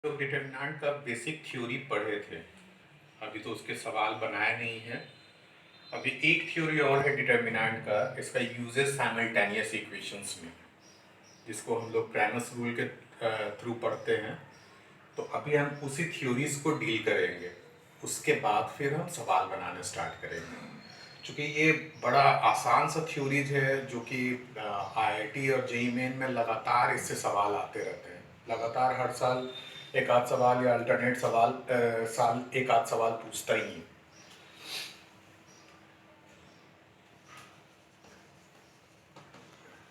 लोग डिटरमिनेंट का basic theory पढ़े थे। अभी तो उसके सवाल बनाए नहीं है। अभी एक थ्योरी और है डिटरमिनेंट का, इसका यूजेस साइमल्टेनियस इक्वेशंस में, जिसको हम लोग क्रैमर्स रूल के थ्रू पढ़ते हैं। तो अभी हम उसी थ्योरीज को डील करेंगे, उसके बाद फिर हम सवाल बनाने स्टार्ट करेंगे। क्योंकि ये बड़ा आसान सा थ्योरीज है जो कि आईआईटी और जेईई मेन में लगातार इससे सवाल आते रहते हैं। लगातार हर साल एक आध सवाल या अल्टरनेट सवाल साल एक आध सवाल पूछता ही है।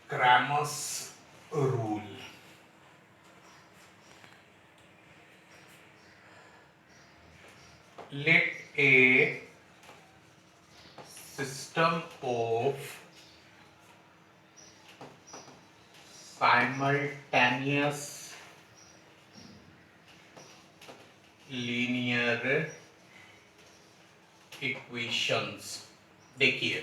Cramer's rule, let a system of simultaneous linear equations। देखिए,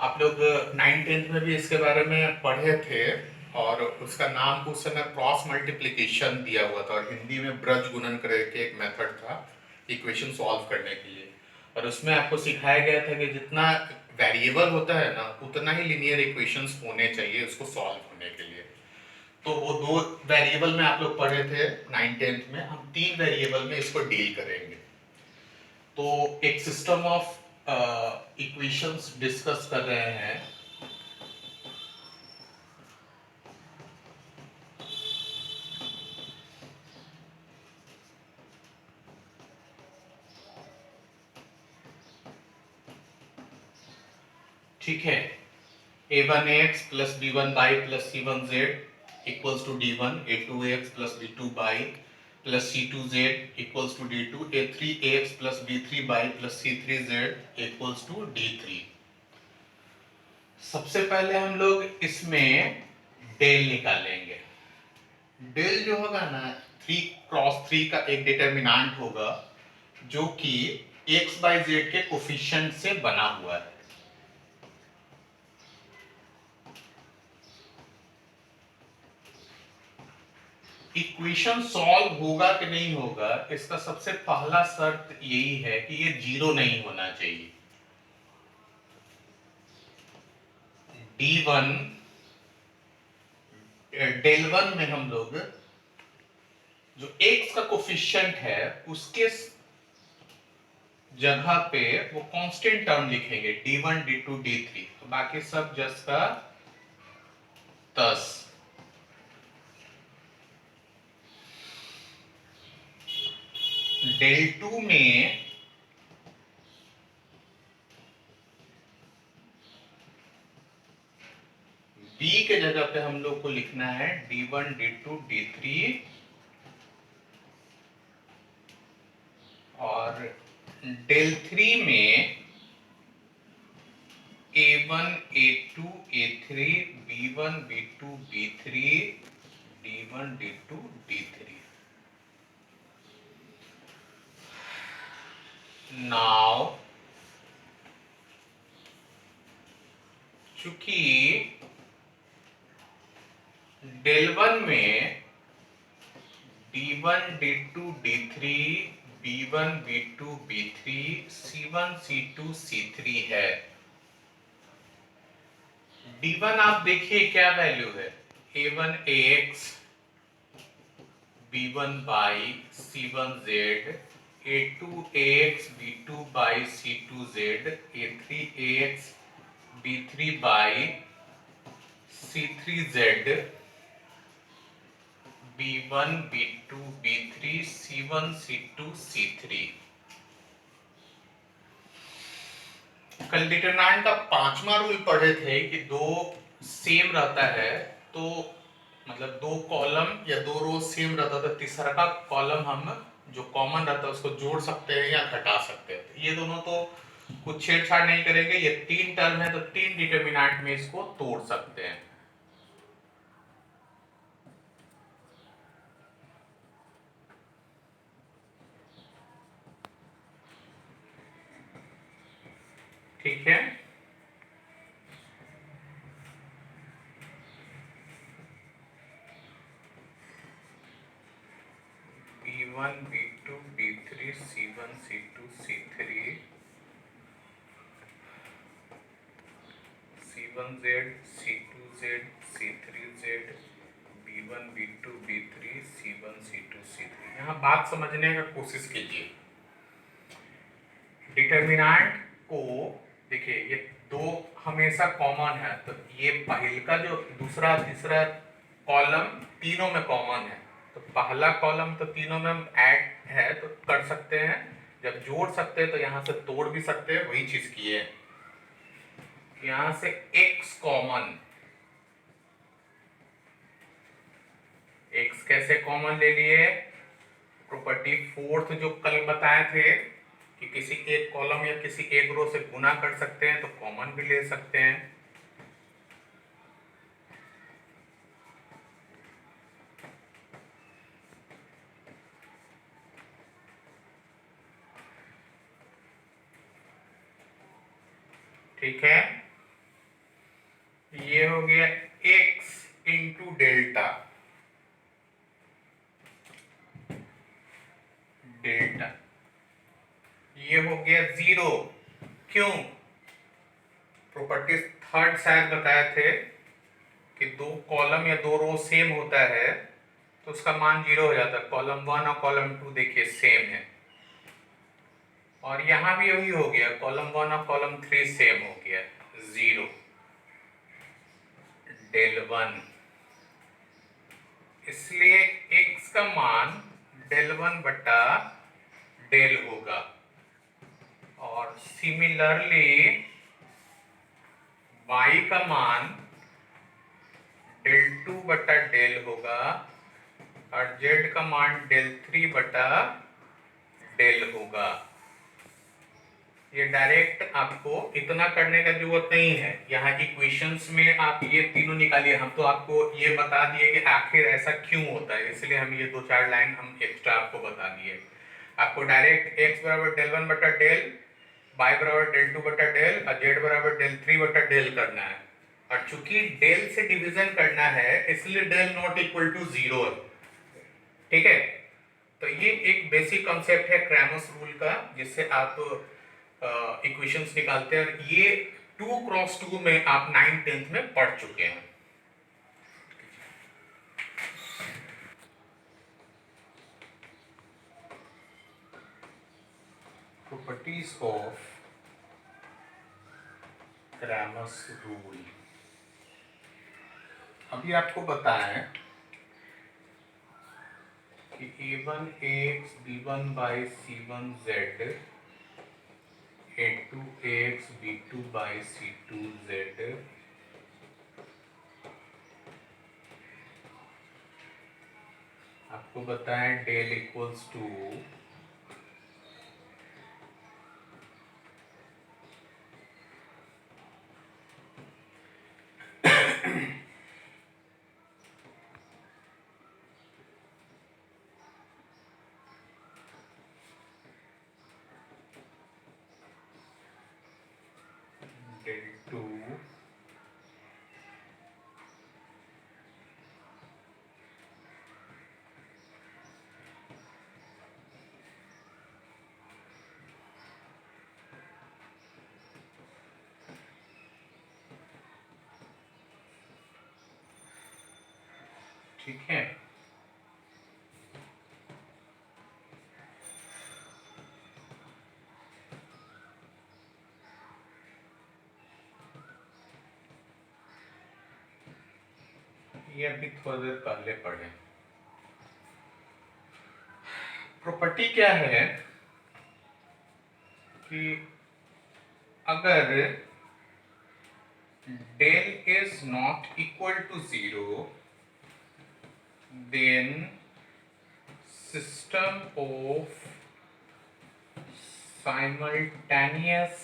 आप लोग 9th-10th में भी इसके बारे में पढ़े थे और उसका नाम उस समय क्रॉस मल्टीप्लिकेशन दिया हुआ था और हिंदी में ब्रज गुणन करके एक मेथड था इक्वेशन सॉल्व करने के लिए। और उसमें आपको सिखाया गया था कि जितना वेरिएबल होता है ना, उतना ही लिनियर इक्वेशंस होने चाहिए उसको सॉल्व होने के लिए। तो वो दो वेरिएबल में आप लोग पढ़े थे 9th-10th में, हम 3 वेरिएबल में इसको डील करेंगे। तो एक सिस्टम ऑफ इक्वेशंस डिस्कस कर रहे हैं। ठीक है, a1x plus b1y plus c1z equals to d1, a2x plus b2y plus c2z equals to d2, a3x plus b3y plus c3z equals to d3। सबसे पहले हम लोग इसमें डेल निकालेंगे। डेल जो होगा ना, 3 क्रॉस 3 का एक डिटरमिनेंट होगा जो कि x बाई जेड के कोफिशिएंट से बना हुआ है। इक्वेशन सॉल्व होगा कि नहीं होगा, इसका सबसे पहला शर्त यही है कि ये जीरो नहीं होना चाहिए। D1 डेल वन में हम लोग जो x का कोफिशिएंट है उसके जगह पे वो कांस्टेंट टर्म लिखेंगे D1 D2 D3, तो बाकी सब जस्ट का 10। डेल 2 में b के जगह पे हम लोग को लिखना है D1 D2 D3 और डेल 3 में A1 A2 A3 B1 B2 B3 D1 D2 D3। Now चूंकि डेल वन में D1 D2 D3 B1 B2 B3 C1 C2 C3 है। D1 आप देखिए क्या वैल्यू है, A1 AX B1 by C1Z, A2 AX B2 by C2Z, A3 AX B3 by C3Z, B1 B2 B3 C1 C2 C3। कल determinant का 5वां rule पढ़े थे कि दो सेम रहता है तो मतलब दो कॉलम या दो रो सेम रहता था, तीसरा का कॉलम हम जो कॉमन रहता है उसको जोड़ सकते हैं या घटा सकते हैं। ये दोनों तो कुछ छेड़छाड़ नहीं करेंगे, ये 3 टर्म है तो 3 डिटरमिनेंट में इसको तोड़ सकते हैं। ठीक है, B1 B2 B3 C1 C2 C3 C1Z C2Z C3Z B1 B2 B3 C1 C2 C3। यहाँ बात समझने का कोशिश कीजिए। डिटर्मिनेंट को देखिए, ये दो हमेशा कॉमन है, तो ये पहले का जो दूसरा तीसरा कॉलम तीनों में कॉमन है, तो पहला कॉलम तो तीनों में ऐड है तो कर सकते हैं। जब जोड़ सकते हैं तो यहाँ से तोड़ भी सकते हैं, वही चीज की है। यहाँ से x कॉमन, x कैसे कॉमन ले लिए? प्रॉपर्टी फोर्थ जो कल बताए थे कि किसी एक कॉलम या किसी एक रो से गुना कर सकते हैं तो कॉमन भी ले सकते हैं। ठीक है, ये हो गया x इंटू डेल्टा, डेल्टा ये हो गया 0। क्यों? प्रॉपर्टी थर्ड शायद बताए थे कि दो कॉलम या दो रो सेम होता है तो उसका मान 0 हो जाता है। कॉलम 1 और कॉलम 2 देखिए सेम है, और यहां भी वही हो गया, कॉलम 1 और कॉलम 3 सेम हो गया, 0 डेल 1। इसलिए x का मान डेल 1 बटा डेल होगा, और सिमिलरली y का मान डेल 2 बटा डेल होगा, और z का मान डेल 3 बटा डेल होगा। ये डायरेक्ट आपको इतना करने का जरूरत नहीं है, यहाँ इक्वेशंस में आप ये तीनों निकालिए। हम तो आपको ये बता दिए कि आखिर ऐसा क्यों होता है, इसलिए हम ये 2-4 लाइन हम एक्स्ट्रा आपको बता दिए। आपको डायरेक्ट x बराबर डेल 1 बटा डेल, y बराबर डेल 2 बटा डेल और z बराबर डेल 3 बटा डेल करना है। और चूंकि डेल से डिवीजन करना है इसलिए डेल नॉट इक्वल टू 0 है। ठीक है, तो ये एक बेसिक कॉन्सेप्ट है क्रैमर्स रूल का, जिससे आप इक्वेशंस निकालते हैं। ये 2x2 में आप 9th-10th में पढ़ चुके हैं। Properties of Cramer's rule. अभी आपको बताएं कि a1x b1 by c1z a2x b2 by c2z आपको बताएं डेल इक्वल्स टू डेल 2 ठीक है। ये अभी थोड़ी देर पहले पढ़े। प्रॉपर्टी क्या है कि अगर del is not equal to 0 then system of simultaneous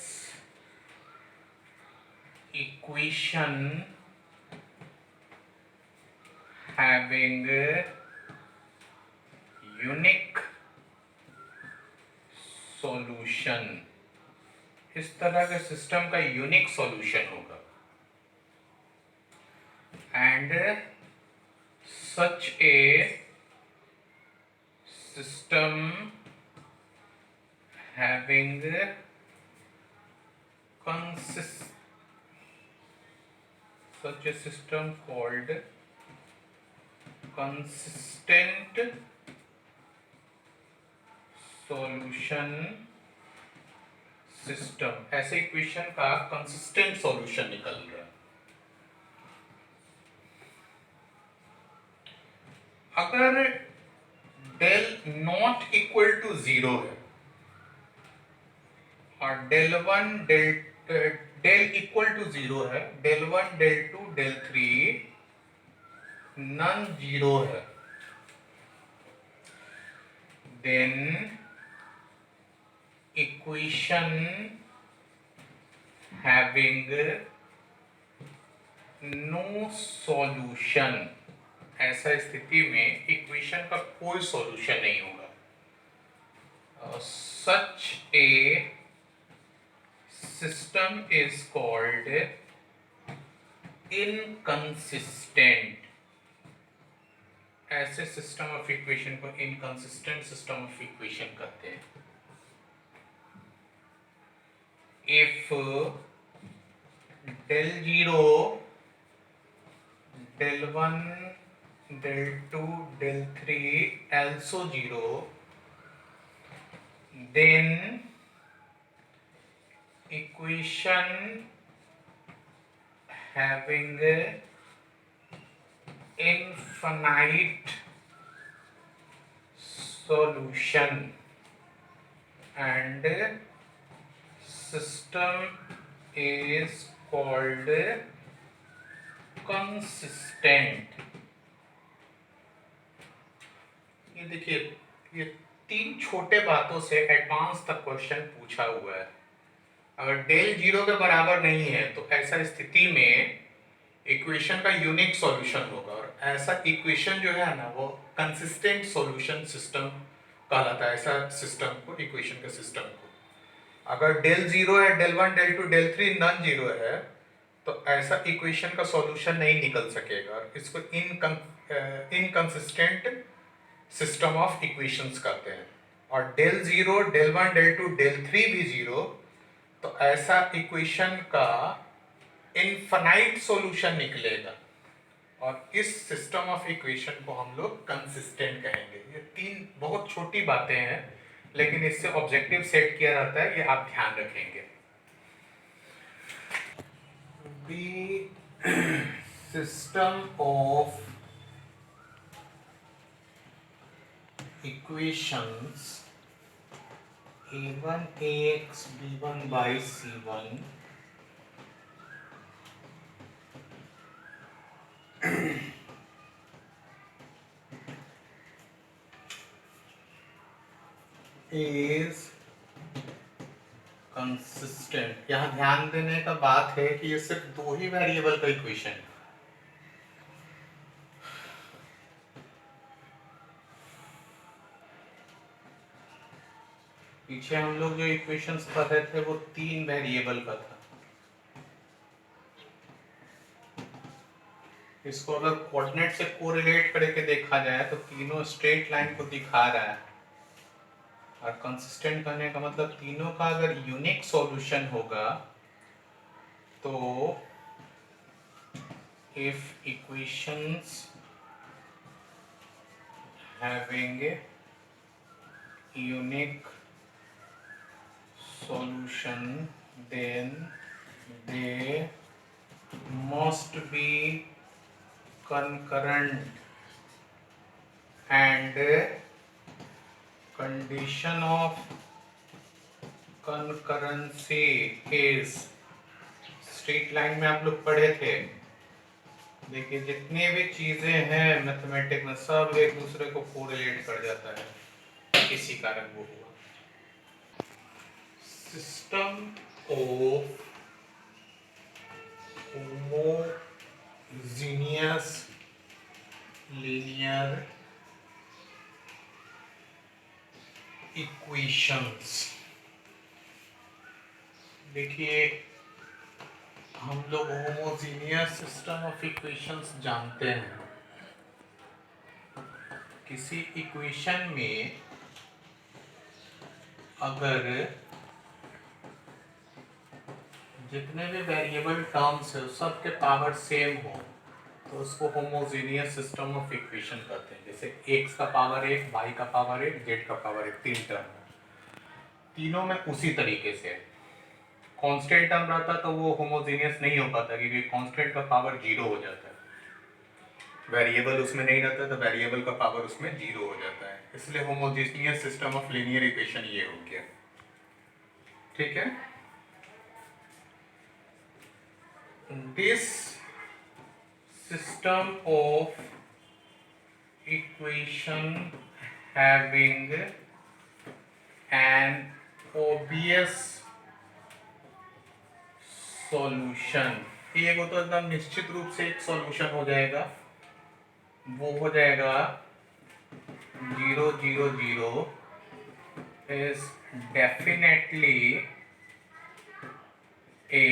equation having unique solution, इस तरह के सिस्टम का यूनिक सॉल्यूशन होगा। And such a system having such a system called consistent solution system. ऐसे इक्वेशन का कंसिस्टेंट सॉल्यूशन निकल रहा है। अगर डेल नॉट इक्वल टू 0 है और डेल इक्वल टू 0 है, del 1 del 2 del 3 non zero है, then equation having no solution, ऐसा स्थिति में इक्वेशन का कोई सॉल्यूशन नहीं होगा। Such a system is called inconsistent. ऐसे सिस्टम ऑफ इक्वेशन को इनकंसिस्टेंट सिस्टम ऑफ इक्वेशन कहते हैं। If del 0 del 1 del 2 del 3 also 0, then equation having infinite solution and system is called consistent। ये देखिए, ये 3 छोटे बातों से एडवांस तक क्वेश्चन पूछा हुआ है। अगर डेल 0 के बराबर नहीं है तो ऐसा स्थिति में इक्वेशन का यूनिक सॉल्यूशन होगा, और ऐसा इक्वेशन जो है ना वो कंसिस्टेंट सॉल्यूशन सिस्टम कहलाता है। ऐसा सिस्टम को, इक्वेशन के सिस्टम को, अगर डेल 0 है, del 1 del 2 del 3 non zero है तो ऐसा इक्वेशन का सॉल्यूशन नहीं निकल सकेगा, और इसको इनकंसिस्टेंट सिस्टम ऑफ इक्वेशंस कहते हैं। और डेल 0 डेल 1 डेल 2 डेल 3 भी 0 तो ऐसा इक्वेशन का इनफाइनाइट सॉल्यूशन निकलेगा, और इस सिस्टम ऑफ इक्वेशन को हम लोग कंसिस्टेंट कहेंगे। ये 3 बहुत छोटी बातें हैं, लेकिन इससे ऑब्जेक्टिव सेट किया रहता है, ये आप ध्यान रखेंगे। The system of equations a1 ax b1 by c1 is consistent। यहाँ ध्यान देने का बात है कि ये सिर्फ 2 ही वेरिएबल का इक्वेशन है। पीछे हम लोग जो इक्वेशंस पढ़ रहे थे वो 3 वेरिएबल का था। इसको अगर कोऑर्डिनेट से कोरिलेट करके देखा जाए तो तीनों स्ट्रेट लाइन को दिखा रहा है, और कंसिस्टेंट करने का मतलब तीनों का अगर यूनिक सॉल्यूशन होगा तो if equations having unique solution then they must be concurrent and condition of concurrency is, straight line में आप लोग पढ़े थे। देखिए जितने भी चीजें हैं मैथमेटिक्स में सब एक दूसरे को कोरिलेट कर जाता है, इसी कारण वो हुआ। System of homogeneous linear equations। देखिए हम लोग होमोजीनियस सिस्टम ऑफ इक्वेशंस जानते हैं किसी इक्वेशन में अगर जितने भी वेरिएबल टर्म्स है सबके पावर सेम हो तो उसको होमोजेनियस सिस्टम ऑफ इक्वेशन कहते हैं। जैसे x का पावर 1, y का पावर 1, z का पावर 1, तीन टर्म तीनों में उसी तरीके से कांस्टेंट टर्म रहता तो वो होमोजेनियस नहीं हो पाता क्योंकि कांस्टेंट का पावर 0 हो जाता है। वेरिएबल उसमें नहीं रहता तो वेरिएबल का पावर उसमें 0 हो जाता है, इसलिए homogeneous system of linear equation ये हो गया। ठीक है, this system of equation having an obvious solution, ये को तो एकदम निश्चित रूप से एक सॉल्यूशन हो जाएगा, वो हो जाएगा 0 0 0 is definitely a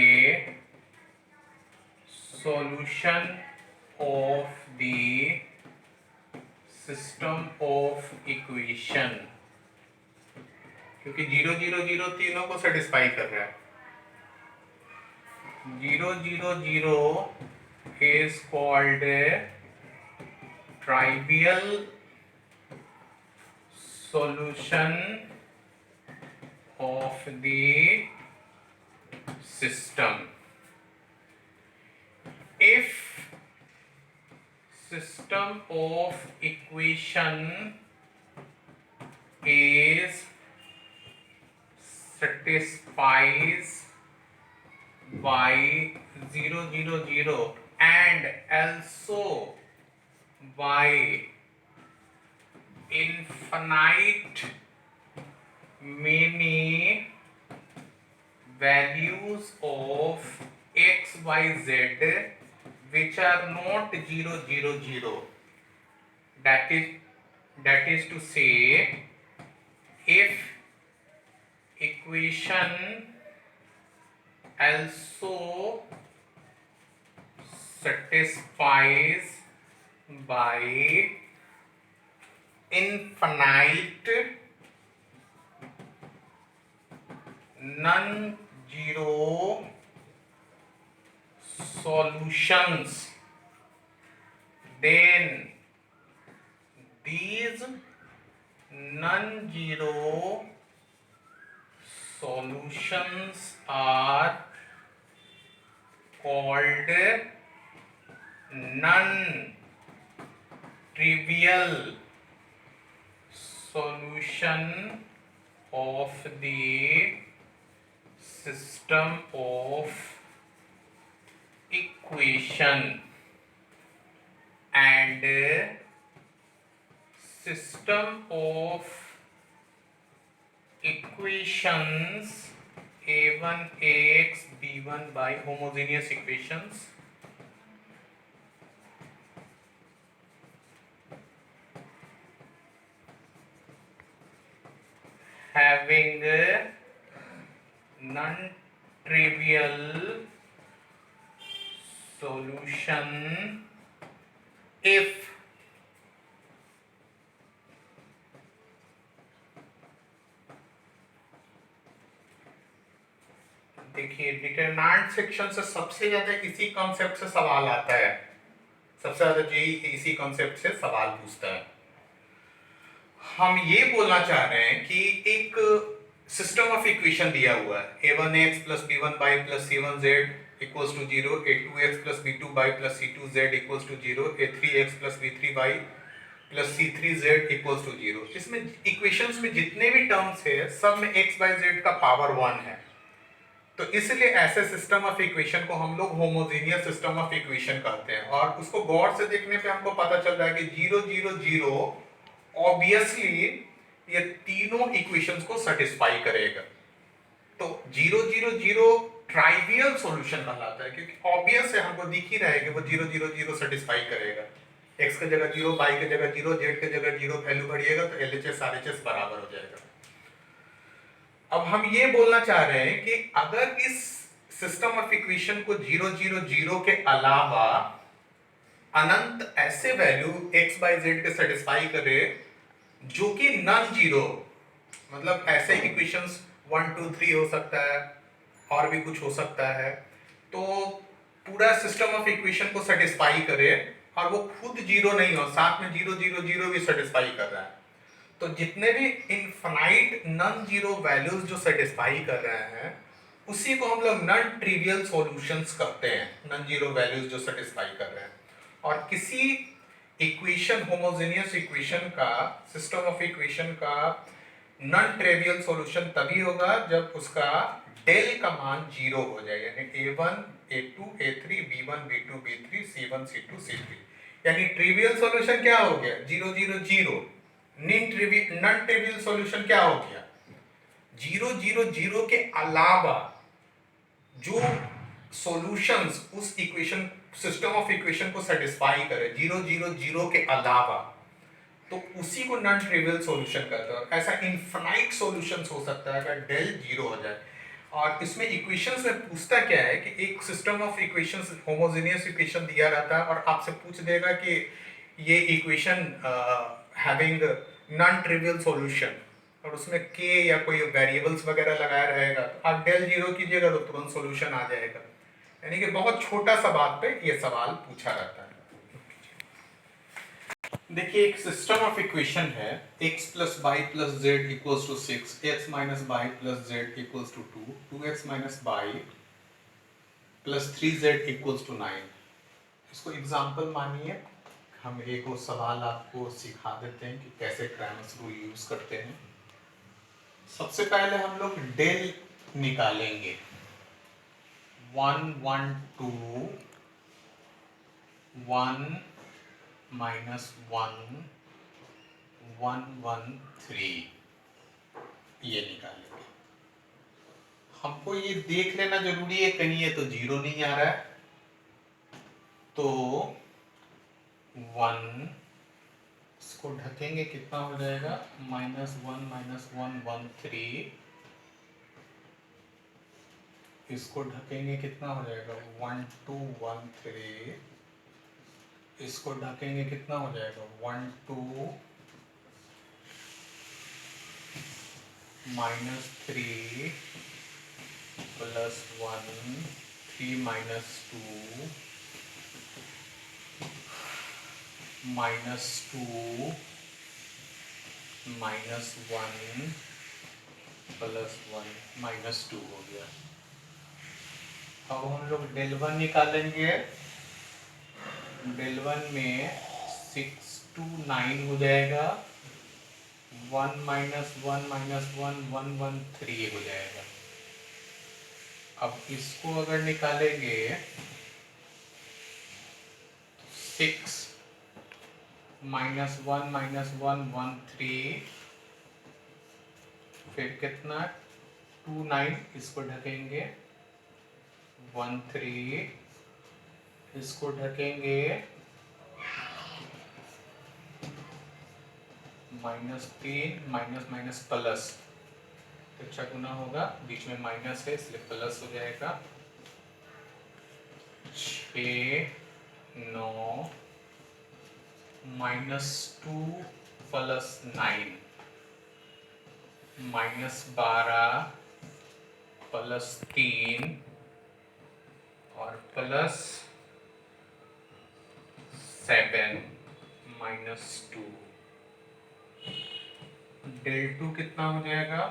solution of the system of equation, क्योंकि 0 0 0 तीनों को सेटिस्फाई कर रहा है। 0 0 0 is called a trivial solution of the system. If system of equation is satisfies by 0 0 0 and also by infinite many values of x, y, z which are not 0 0 0, that is to say, if equation also satisfies by infinite non-zero solutions, then these non-zero solutions are called non-trivial solution of the system of equation, and system of equations a1 ax b1 by homogeneous equations having non-trivial solution if देखिए determinant section से सबसे ज्यादा इसी concept से सवाल आता है, सबसे ज्यादा जेई इसी कॉन्सेप्ट से सवाल पूछता है। हम ये बोलना चाह रहे हैं कि एक सिस्टम ऑफ इक्वेशन दिया हुआ है a1x plus b1y plus c1z equals to 0, a2x plus b2y plus c2z equals to 0, a3x plus b3y plus c3z equals to 0। इसमें इक्वेशंस में जितने भी टर्म्स है सब में x y z का पावर 1 है, तो इसलिए ऐसे सिस्टम ऑफ इक्वेशन को हम लोग होमोजेनियस सिस्टम ऑफ इक्वेशन कहते हैं। और उसको गौर से देखने पे हमको पता चल रहा है कि 0 0 0 ऑब्वियसली ये तीनों इक्वेशंस को सेटिस्फाई करेगा। तो 0 0 0 ट्राइवियल सॉल्यूशन कहलाता है क्योंकि ऑब्वियस है, हमको दिख ही रहा है कि वो 0 0 0 सेटिस्फाई करेगा। x की जगह 0, y की जगह 0, z की जगह 0 वैल्यू बढ़िएगा तो LHS RHS बराबर हो जाएगा। अब हम ये बोलना चाह रहे हैं कि अगर इस सिस्टम ऑफ इक्वेशन को 0 0 0 के अलावा अनंत ऐसे वैल्यू x बाई जेड के सेटिस्फाई करे जो कि नॉन जीरो, मतलब ऐसे इक्वेशंस 1 2 3 हो सकता है और भी कुछ हो सकता है, तो पूरा सिस्टम ऑफ इक्वेशन को सेटिस्फाई करे और वो खुद जीरो नहीं हो, साथ में जीरो जीरो जीरो भी सेटिस्फाई कर रहा है। तो जितने भी इनफाइनाइट नॉन जीरो वैल्यूज जो सेटिस्फाई कर रहे हैं उसी को हम लोग नॉन ट्रिवियल सॉल्यूशंस कहते हैं, नॉन जीरो वैल्यूज जो सेटिस्फाई कर रहे हैं। और किसी इक्वेशन, होमोजेनियस इक्वेशन का, सिस्टम ऑफ इक्वेशन का नॉन ट्रिवियल सॉल्यूशन तभी होगा जब उसका डेल का मान जीरो हो जाए, यानी a1 a2 a3 b1 b2 b3 c1 c2 c3, यानी ट्रिवियल सॉल्यूशन क्या हो गया, zero zero zero. Non trivial solution क्या हो गया, जीरो जीरो जीरो के अलावा जो सॉल्यूशंस उस इक्वेशन, सिस्टम ऑफ इक्वेशन को सेटिस्फाई करे जीरो जीरो जीरो के अलावा, तो उसी को नॉन ट्रिवियल सॉल्यूशन कहते हैं। ऐसा इनफाइनाइट सॉल्यूशंस हो सकता है अगर डेल जीरो हो जाए। और इसमें इक्वेशंस में पूछता क्या है कि एक system of equations, homogeneous equation दिया रहता है और आपसे पूछ देगा कि ये equation having non trivial solution, और उसमें के या कोई वेरिएबल्स वगैरह लगाया रहेगा, तो आप डेल जीरो कीजिएगा तो तुरंत सॉल्यूशन आ जाएगा। यानी कि बहुत छोटा सा बात पे ये सवाल पूछा रहता है। देखिए एक सिस्टम ऑफ इक्वेशन है, x plus y plus z equals to 6, x minus y plus z equals to 2, 2x minus y plus 3z equals to 9। इसको एग्जाम्पल मानिए, हम एक और सवाल आपको सिखा देते हैं कि कैसे क्रैमर्स रूल यूज करते हैं। सबसे पहले हम लोग डेल निकालेंगे, 1 1 2 1 माइनस 1 1 1 3, ये निकालेंगे। हमको ये देख लेना जरूरी है कहीं ये तो जीरो नहीं आ रहा है, तो 1 इसको ढकेंगे कितना हो जाएगा, माइनस 1 1 3, इसको ढकेंगे कितना हो जाएगा 1 2 1 3, इसको ढकेंगे कितना हो जाएगा 1 2 minus 3 plus 1 3 minus 2 minus 2 minus 1 plus 1 minus 2 हो गया। अब हम लोग डेल वन निकालेंगे, डेल वन में 6 2 9 हो जाएगा, 1 माइनस 1 माइनस 1 1 1 3 हो जाएगा। अब इसको अगर निकालेंगे 6 माइनस 1 माइनस 1 1 3, फिर कितना 2 9, इसको ढकेंगे 1 3, इसको ढकेंगे माइनस 3 माइनस माइनस प्लस, तो अच्छा गुना होगा, बीच में माइनस है इसलिए प्लस हो जाएगा, 6 9 माइनस 2 प्लस 9 माइनस 12 प्लस 3 और प्लस 7 माइनस 2। डेल टू कितना हो जाएगा,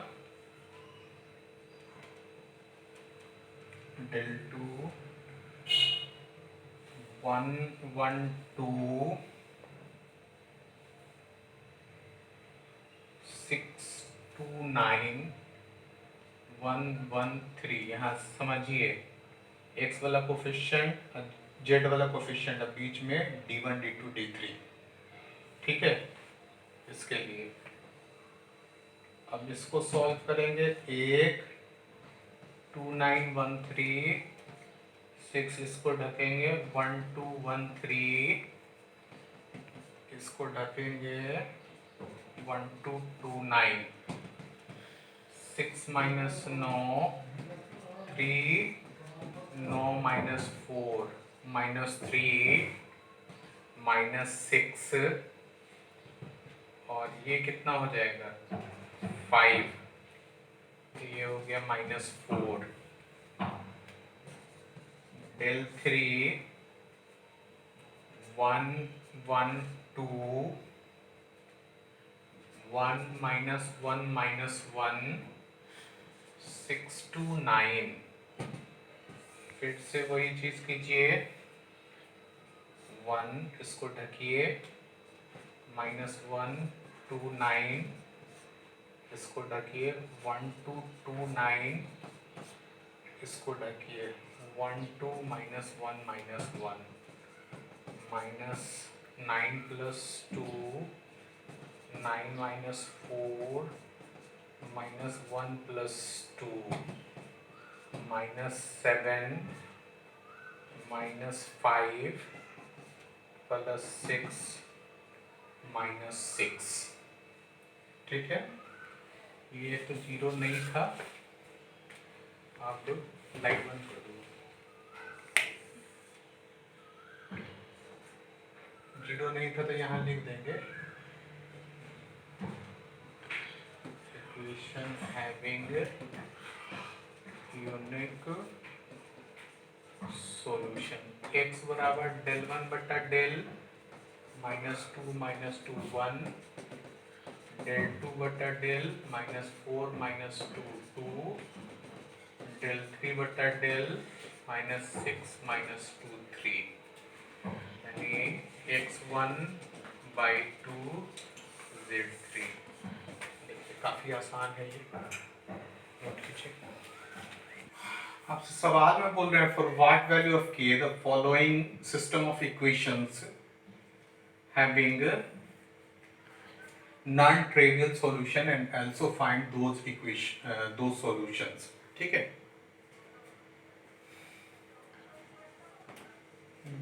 डेल टू 1 1 2 6 2 9 1 1 3। यहाँ समझिए x वाला कोफिशिएंट z वाला कोफिशिएंट बीच में d1 d2 d3, ठीक है। इसके लिए अब इसको सॉल्व करेंगे, 1 2 9 1 3 6, इसको ढकेंगे 1 2 1 3, इसको ढकेंगे 1 2 2 9, 6 माइनस 9 3 9 माइनस 4 माइनस 3 -6 और ये कितना हो जाएगा 5, ये हो गया -4। del 3 1 1 2 1 -1 -1 6 2 9। फिर से वही चीज कीजिए, 1 इसको ढकिए, -1 2 9 इसको ढकिए, 1 2 2 9 इसको ढकिए, 1 2 -1 -1 -9 + 2 9 -4 -1 + 2 -7 -5 + 6 -6। ठीक है, ये तो 0 नहीं था, आप लोग लाइट बंद कर दो। 0 नहीं था तो यहाँ लिख देंगे equation having unique solution. x बराबर del 1 बटा del -2 -2 1, del 2 बटा del -4 -2 2, del 3 बटा del -6 -2 3, यानी x1/2 z3। देखिए काफी आसान है ये, नोट कीजिए। आपसे सवाल में बोल रहे हैं, for what value of k the following system of equations having non trivial solution and also find those solutions. ठीक है,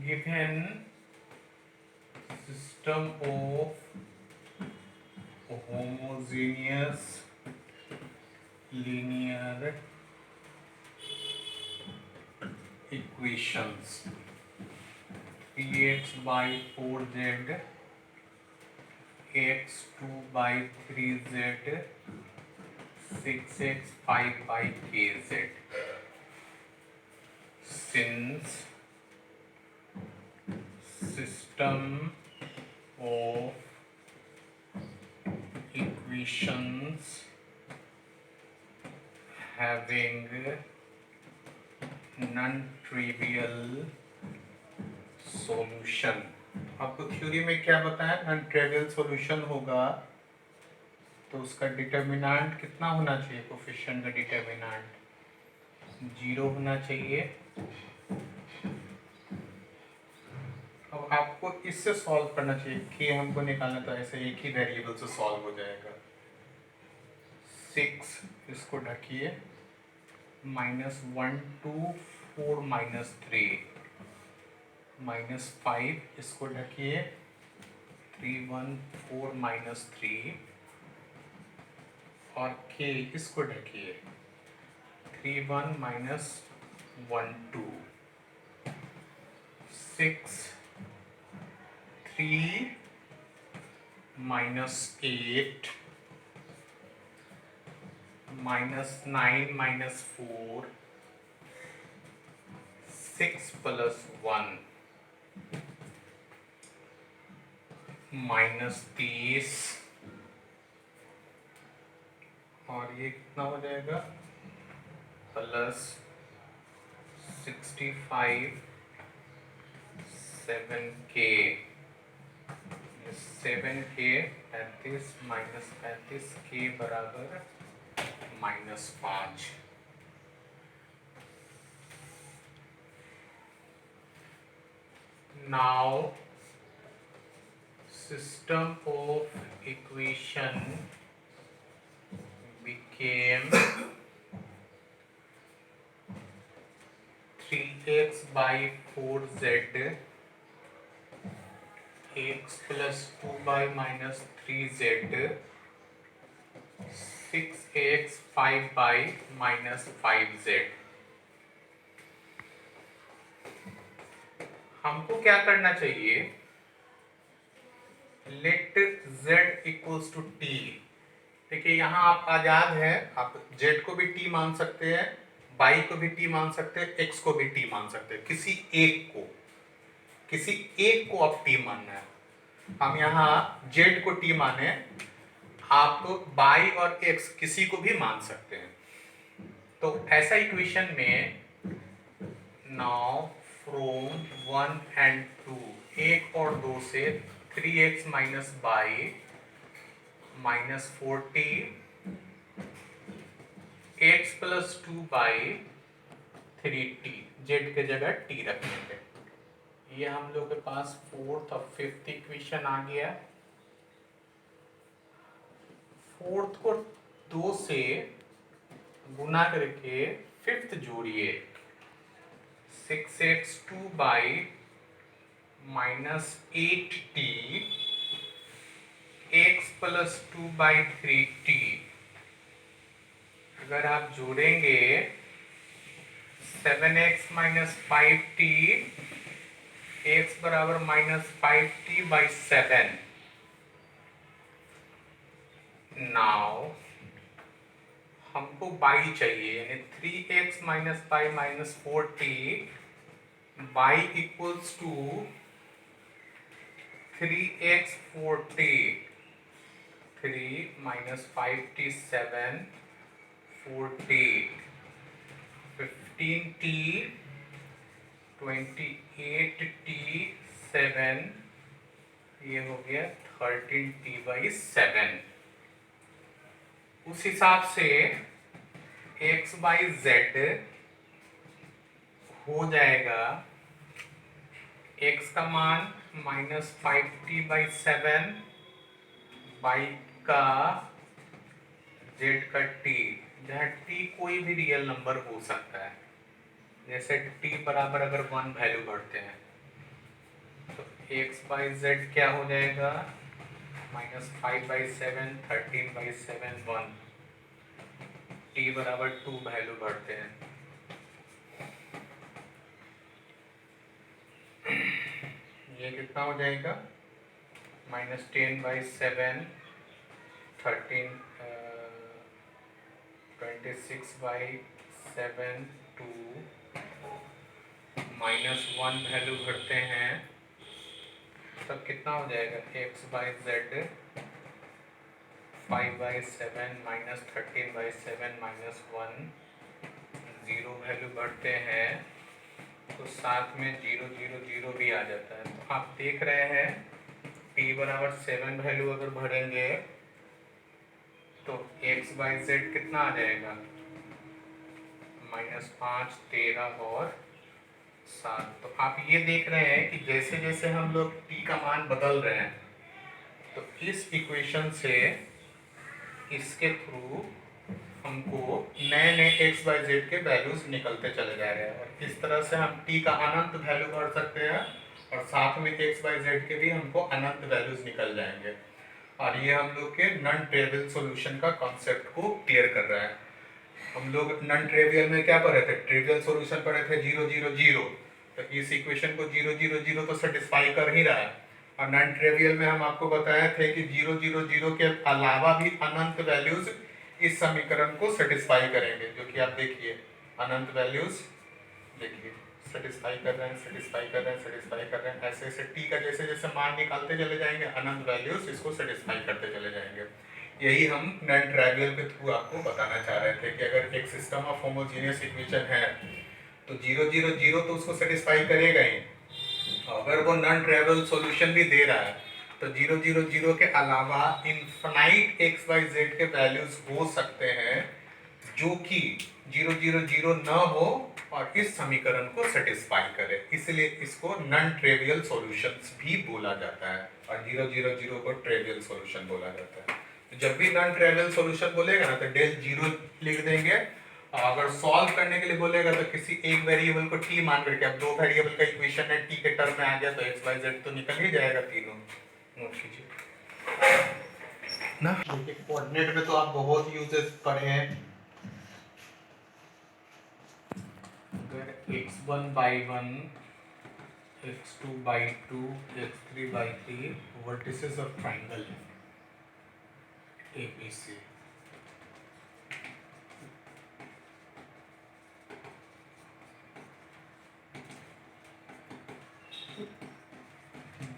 given system of homogeneous linear equations 3x/4z x2/3z 6x5/kz, since system of equations having non-trivial solution। आपको theory में क्या बताया, non trivial solution होगा तो उसका determinant कितना होना चाहिए, कोफिशिएंट का डिटर्मिनेंट 0 होना चाहिए। अब आपको इससे सॉल्व करना चाहिए, k हमको निकालना, तो ऐसे एक ही वेरिएबल से सॉल्व हो जाएगा। 6 इसको ढकिए, -1 2 4 -3 -5 इसको ढकिए, 3 1 4 -3 और k इसको ढकिए, 3 1 -1 2 6 3 -8 -9 -4 6 + 1 -30 और ये कितना हो जाएगा +65 7k 7k 35 -35 k बराबर -5। Now system of equation became 3x/4z x plus 2/-3z 6x 5/-5z। हमको क्या करना चाहिए, let z equals to t। देखिए यहाँ आप आजाद है, आप z को भी t मान सकते हैं, y को भी t मान सकते हैं, x को भी t मान सकते हैं, किसी एक को आप t मानना है। हम यहाँ z को t माने, आप y और x किसी को भी मान सकते हैं। तो ऐसा इक्वेशन में नाउ फ्रॉम 1 एंड 2, 1 और 2 से 3x minus by minus 40 x plus 2 y 3t, z के जगह t रखने पे ये हम लोग के पास फोर्थ और फिफ्थ इक्वेशन आ गया। फोर्थ को 2 से गुना करके फिफ्थ जोड़िए, 6x2 y minus 8t x plus 2 y 3t। अगर आप जोड़ेंगे 7x माइनस 5t x बराबर माइनस 5t बाई 7। नाउ हमको बाई चाहिए, यानी 3x minus 5 minus 4t y equals to 3x 4t, 3 माइनस 5t 7, 4t 15t 28t 7, ये हो गया 13t बाई 7। उस हिसाब से x बाई जेड हो जाएगा x का मान माइनस 5t बाई 7 बाई का z का t, जहाँ t कोई भी रियल नंबर हो सकता है। जैसे t बराबर अगर 1 वैल्यू भरते हैं तो x बाई जेड क्या हो जाएगा, माइनस 5 बाई 7, 13 बाई 7, 1, t बराबर 2 वैल्यू भरते हैं। ये कितना हो जाएगा, minus 10 by 7, 13, 26 by 7, 2, minus 1 value भरते हैं, तब कितना हो जाएगा, x by Z 5 by 7 minus 13 by 7 minus 1, 0 value भरते हैं तो साथ में 0 0 0 भी आ जाता है। तो आप देख रहे हैं t बराबर 7 वैल्यू अगर भरेंगे तो x बाई जेड कितना आ जाएगा, माइनस 5, 13 और 7। तो आप ये देख रहे हैं कि जैसे जैसे हम लोग t का मान बदल रहे हैं तो इस इक्वेशन से इसके थ्रू हमको नए नए x बाई जेड के वैल्यूज निकलते चले जा रहे हैं। और इस तरह से हम t का अनंत वैल्यू भर सकते हैं और साथ में x बाई जेड के भी हमको अनंत वैल्यूज निकल जाएंगे। और ये हम लोग के नॉन ट्रिवियल सॉल्यूशन का कॉन्सेप्ट को क्लियर कर रहा है। हम लोग नॉन ट्रिवियल में क्या पढ़े थे, ट्रिवियल सॉल्यूशन पढ़े थे 0 0 0। तो इस इक्वेशन को 0 0 0 तो सेटिस्फाई कर ही रहा है। और नॉन ट्रिवियल में हम आपको बताए थे कि 0 0 0 के अलावा भी अनंत वैल्यूज इस समीकरण को सेटिस्फाई करेंगे, जो कि आप देखिए अनंत वैल्यूज देखिए सेटिस्फाई कर रहे हैं, सेटिस्फाई कर रहे हैं, सेटिस्फाई कर रहे हैं। ऐसे ऐसे टी का जैसे जैसे मान निकालते चले जाएंगे, अनंत वैल्यूज इसको सेटिस्फाई करते चले जाएंगे। यही हम नॉन ट्रिवियल के थ्रू आपको बताना चाह रहे थे कि अगर एक सिस्टम ऑफ होमोजेनियस इक्वेशन है तो 0 0 0 तो उसको सेटिस्फाई करेगा ही। अगर वो नॉन ट्रिवियल सॉल्यूशन भी दे रहा है तो 0 0 0 के अलावा इनफाइनाइट x y z के वैल्यूज हो सकते हैं जो कि 0 0 0 न हो और इस समीकरण को सेटिस्फाई करे, इसलिए इसको नॉन ट्रिवियल सॉल्यूशंस भी बोला जाता है और 0 0 0 को ट्रिवियल सॉल्यूशन बोला जाता है। तो जब भी नॉन ट्रिवियल सॉल्यूशन बोलेगा ना तो डेल 0 लिख देंगे। अगर सॉल्व करने के लिए बोलेगा तो किसी एक वेरिएबल को t मान करके, अब दो वेरिएबल का इक्वेशन है, t के टर्म में आ गया तो x y z तो निकल ही जाएगा तीनों। नोट कीजिए ना, देखिए कोऑर्डिनेट में तो आप बहुत यूजेस पढ़े हैं। अगर x1 by 1 x2/2 x3/3 vertices of triangle ABC.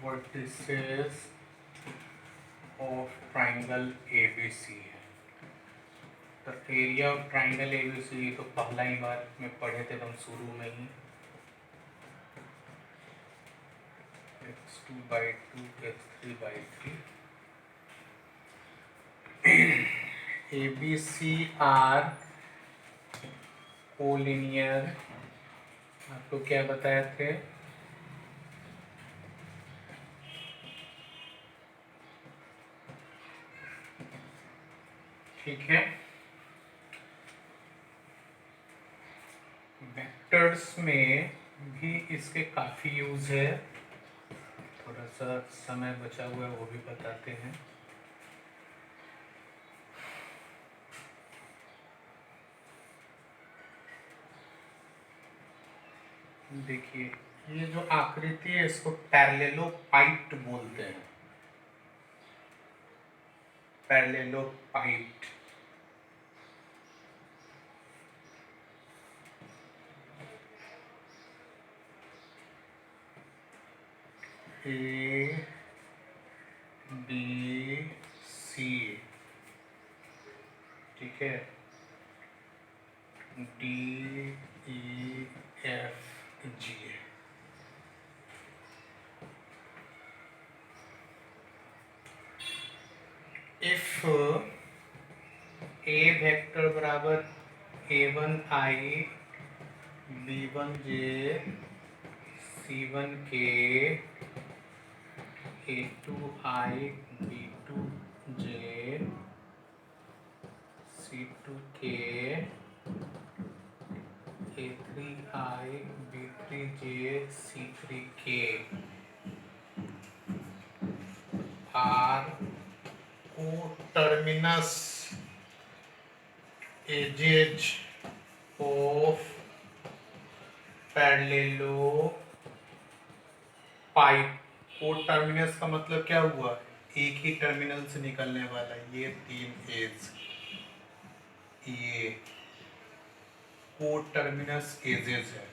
Vertices of triangle ABC है। तो एरिया ऑफ ट्राइंगल ABC तो पहला ही बार में पढ़े थे हम शुरू में ही, x2/2 x3/3 ABC are collinear. आपको क्या बताए थे? ठीक है, वेक्टर्स में भी इसके काफ़ी यूज है। थोड़ा सा समय बचा हुआ है वो भी बताते हैं। देखिए ये जो आकृति है इसको पैरेललोपाइड बोलते हैं। पैरेललोपाइड A B C, ठीक है, D E F G। If A vector बराबर A1I B1J C1K A2I B2J C2K A3I B3J C3K are को टर्मिनस एजेज ऑफ पैरेललोपाइड। को टर्मिनस का मतलब क्या हुआ? एक ही टर्मिनल से निकलने वाला, ये 3 एज, ये को टर्मिनस एजेस है।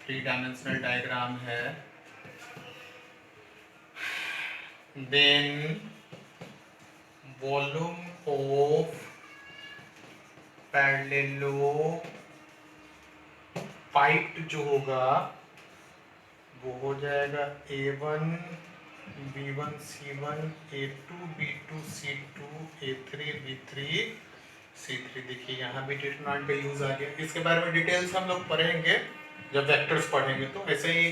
3 डायमेंशनल डायग्राम है। देन वॉल्यूम ऑफ पैरेललोपाइड जो होगा वो हो जाएगा A1 B1 C1 A2 B2 C2 A3 B3 C3। देखिए यहाँ भी डिटरमिनेंट का यूज आ गया। इसके बारे में डिटेल्स हम लोग पढ़ेंगे जब वेक्टर्स पढ़ेंगे। तो ऐसे ही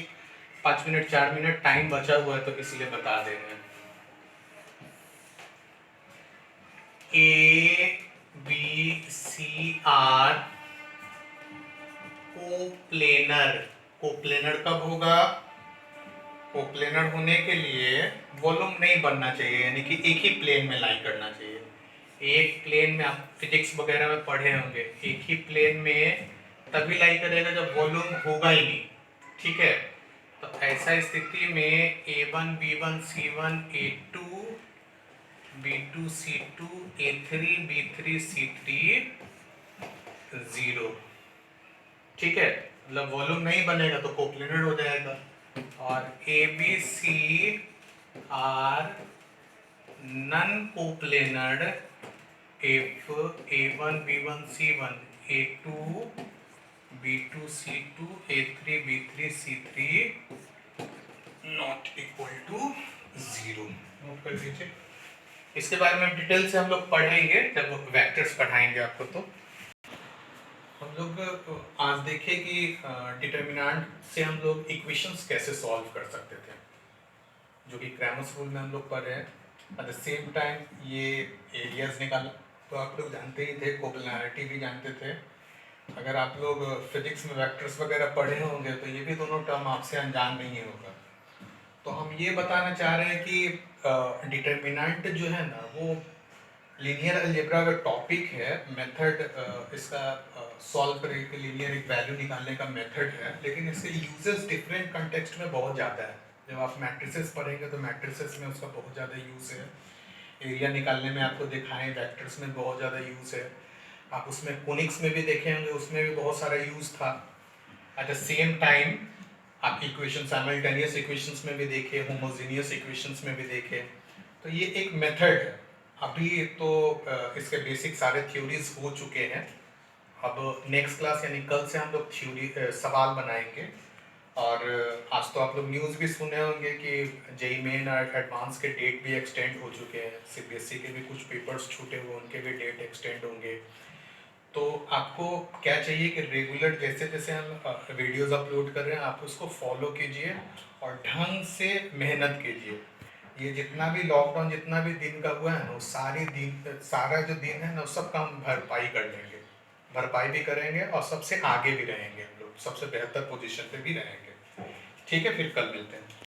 5 मिनट 4 मिनट टाइम बचा हुआ है तो इसलिए बता दे रहे हैं। A B C R coplanar. Coplanar कब होगा? कोप्लेनर होने के लिए वॉल्यूम नहीं बनना चाहिए, यानी कि एक ही प्लेन में लाई करना चाहिए। एक प्लेन में आप फिजिक्स वगैरह में पढ़े होंगे, एक ही प्लेन में तभी लाई करेगा जब वॉल्यूम होगा ही नहीं। ठीक है, तो ऐसा स्थिति में A1 B1 C1 A2 B2 C2 A3 B3 C3 0। ठीक है, मतलब वॉल्यूम नहीं बनेगा तो कोप्लेनर हो जाएगा। और ABC are non coplanar if A1 B1 C1 A2 B2 C2 A3 B3 C3 not equal to 0। Note कर लीजिए। इसके बारे में डिटेल से हम लोग पढ़ेंगे जब वेक्टर्स पढ़ाएंगे आपको। तो हम लोग आज देखें कि डिटरमिनेंट से हम लोग इक्वेशंस कैसे सॉल्व कर सकते थे, जो कि क्रैमर्स रूल में हम लोग पढ़े हैं। एट द सेम टाइम ये एरियाज निकाला तो आप लोग जानते ही थे, कोप्लेनैरिटी भी जानते थे। अगर आप लोग फिजिक्स में वेक्टर्स वगैरह पढ़े होंगे तो ये भी दोनों टर्म आपसे अनजान नहीं होगा। तो हम ये बताना चाह रहे हैं कि डिटरमिनेंट जो है ना वो लीनियर अलजेब्रा का टॉपिक है, मेथड इसका सॉल्व करने के लीनियर एक वैल्यू निकालने का मेथड है, लेकिन इसके यूजेस डिफरेंट कंटेक्स्ट में बहुत ज़्यादा है। जब आप मैट्रिसेस पढ़ेंगे तो मैट्रिसेस में उसका बहुत ज़्यादा यूज़ है, एरिया निकालने में आपको दिखाएं वेक्टर्स में बहुत ज़्यादा यूज़ है, आप उसमें कोनिक्स में भी देखे होंगे, उसमें भी बहुत सारा यूज़ था। एट द सेम टाइम आप इक्वेशन साइमल्टेनियस इक्वेशंस में भी देखे, होमोजेनियस इक्वेशंस में भी देखे। तो ये एक मेथड है। अभी तो इसके बेसिक सारे थ्योरीज हो चुके हैं। अब नेक्स्ट क्लास यानी कल से हम लोग थ्योरी सवाल बनाएंगे। और आज तो आप लोग न्यूज़ भी सुने होंगे कि जेई मेन और एडवांस के डेट भी एक्सटेंड हो चुके हैं, सीबीएसई के भी कुछ पेपर्स छूटे हुए, उनके भी डेट एक्सटेंड होंगे। तो आपको क्या चाहिए कि रेगुलर जैसे जैसे हम वीडियोस अपलोड कर रहे हैं, आप उसको फॉलो कीजिए और ढंग से मेहनत कीजिए। ये जितना भी लॉकडाउन जितना भी दिन का हुआ है ना, वो सारा जो दिन है ना, सब का हम भरपाई कर लेंगे, भरपाई भी करेंगे और सबसे आगे भी रहेंगे, हम लोग सबसे बेहतर पोजीशन पे भी रहेंगे। ठीक है, फिर कल मिलते हैं।